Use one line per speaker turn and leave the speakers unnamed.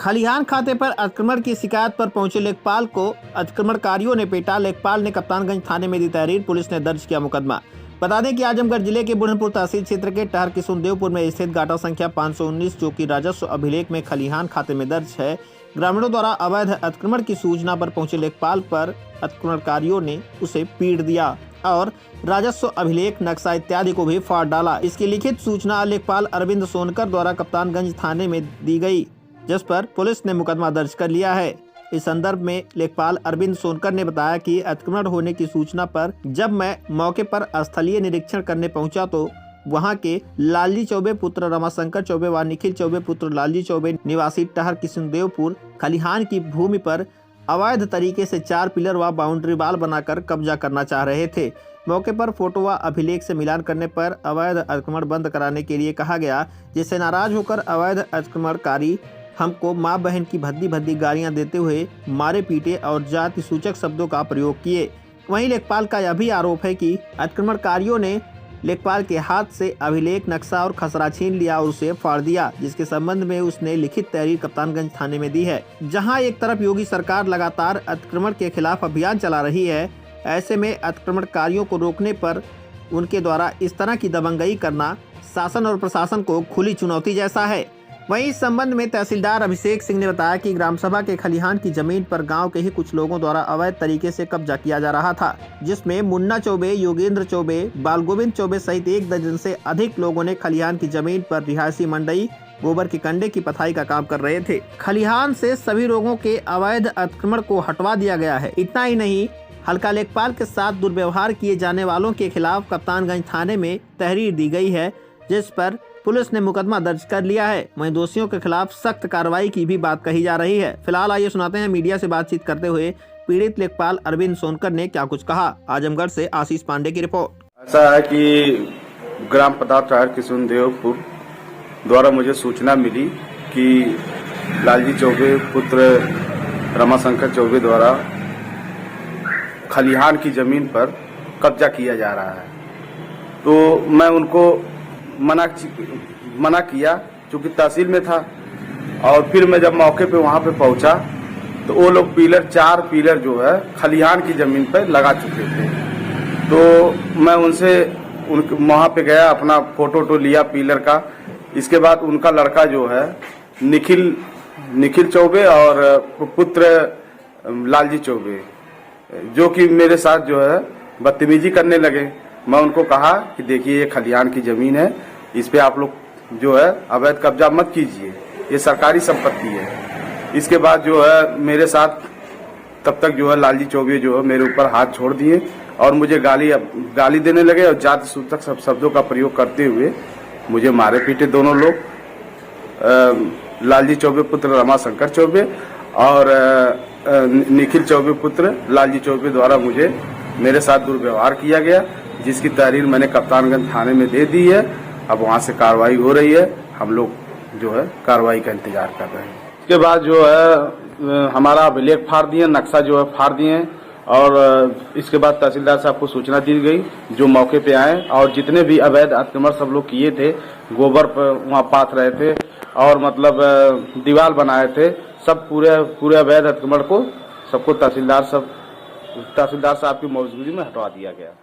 खलिहान खाते पर अतिक्रमण की शिकायत पर पहुंचे लेखपाल को अतिक्रमणकारियों ने पेटा। लेखपाल ने कप्तानगंज थाने में दी तहरीर। पुलिस ने दर्ज किया मुकदमा। बता दें कि आजमगढ़ जिले के बुढ़नपुर तहसील क्षेत्र के टहर किशुनदेवपुर में स्थित गाटा संख्या 519 जो कि राजस्व अभिलेख में खलिहान खाते में दर्ज है, ग्रामीणों द्वारा अवैध अतिक्रमण की सूचना पर पहुंचे लेखपाल पर अतिक्रमणकारियों ने उसे पीट दिया और राजस्व अभिलेख, नक्शा इत्यादि को भी फाड़ डाला। इसकी लिखित सूचना लेखपाल अरविंद सोनकर द्वारा कप्तानगंज थाने में दी गई, जिस पर पुलिस ने मुकदमा दर्ज कर लिया है। इस संदर्भ में लेखपाल अरविंद सोनकर ने बताया कि अतिक्रमण होने की सूचना पर जब मैं मौके पर स्थलीय निरीक्षण करने पहुंचा तो वहां के लालजी चौबे पुत्र रमाशंकर चौबे व निखिल चौबे पुत्र लालजी चौबे निवासी टहर किशुनदेवपुर खलिहान की भूमि पर अवैध तरीके से 4 पिलर व बाउंड्री वाल बनाकर कब्जा करना चाह रहे थे। मौके पर फोटो व अभिलेख से मिलान करने पर अवैध अतिक्रमण बंद कराने के लिए कहा गया, जिससे नाराज होकर अवैध अतिक्रमणकारी हमको माँ बहन की भद्दी भद्दी गालियां देते हुए मारे पीटे और जाति सूचक शब्दों का प्रयोग किए। वहीं लेखपाल का यह भी आरोप है कि अतिक्रमणकारियों ने लेखपाल के हाथ से अभिलेख, नक्शा और खसरा छीन लिया और उसे फाड़ दिया, जिसके संबंध में उसने लिखित तहरीर कप्तानगंज थाने में दी है। जहां एक तरफ योगी सरकार लगातार अतिक्रमण के खिलाफ अभियान चला रही है, ऐसे में अतिक्रमणकारियों को रोकने पर उनके द्वारा इस तरह की दबंगई करना शासन और प्रशासन को खुली चुनौती जैसा है। वहीं इस संबंध में तहसीलदार अभिषेक सिंह ने बताया कि ग्राम सभा के खलिहान की जमीन पर गांव के ही कुछ लोगों द्वारा अवैध तरीके से कब्जा किया जा रहा था, जिसमें मुन्ना चौबे, योगेंद्र चौबे, बालगोविंद चौबे सहित 1 दर्जन से अधिक लोगों ने खलिहान की जमीन पर रिहायशी मंडई, गोबर के कंडे की पथाई का काम कर रहे थे। खलिहान से सभी लोगों के अवैध अतिक्रमण को हटवा दिया गया है। इतना ही नहीं, हल्का लेखपाल के साथ दुर्व्यवहार किए जाने वालों के खिलाफ कप्तानगंज थाने में तहरीर दी गई है, जिस पर पुलिस ने मुकदमा दर्ज कर लिया है। वहीं दोषियों के खिलाफ सख्त कार्रवाई की भी बात कही जा रही है। फिलहाल आइए सुनाते हैं मीडिया से बातचीत करते हुए पीड़ित लेखपाल अरविंद सोनकर ने क्या कुछ कहा। आजमगढ़ से आशीष पांडे की रिपोर्ट।
ऐसा है कि ग्राम पंचायत टहर किशुनदेवपुर द्वारा मुझे सूचना मिली कि लालजी चौबे पुत्र रमाशंकर चौबे द्वारा खलिहान की जमीन पर कब्जा किया जा रहा है। तो मैं उनको मना किया, चूंकि तहसील में था। और फिर मैं जब मौके पे वहां पे पहुंचा तो वो लोग 4 पिलर जो है खलिहान की जमीन पे लगा चुके थे। तो मैं उनसे वहां पे गया, अपना फोटो लिया पिलर का। इसके बाद उनका लड़का जो है निखिल चौबे और पुत्र लालजी चौबे, जो कि मेरे साथ जो है बदतमीजी करने लगे। मैं उनको कहा कि देखिए ये खलिहान की जमीन है, इस पे आप लोग जो है अवैध कब्जा मत कीजिए, ये सरकारी संपत्ति है। इसके बाद जो है मेरे साथ तब तक जो है लालजी चौबे जो है मेरे ऊपर हाथ छोड़ दिए और मुझे गाली देने लगे और जाति सूचक सब शब्दों का प्रयोग करते हुए मुझे मारे पीटे दोनों लोग। लालजी चौबे पुत्र रमाशंकर चौबे और निखिल चौबे पुत्र लालजी चौबे द्वारा मेरे साथ दुर्व्यवहार किया गया, जिसकी तहरीर मैंने कप्तानगंज थाने में दे दी है। अब वहां से कार्रवाई हो रही है, हम लोग जो है कार्रवाई का इंतजार कर रहे हैं। इसके बाद जो है हमारा अभिलेख फाड़ दिए, नक्शा जो है फाड़ दिए और इसके बाद तहसीलदार साहब को सूचना दी गई, जो मौके पे आए और जितने भी अवैध अतिक्रमण सब लोग किए थे, गोबर पर वहाँ पाथ रहे थे और मतलब दीवार बनाए थे, सब पूरे अवैध अतिक्रमण को सबको तहसीलदार साहब की मौजूदगी में हटवा दिया गया।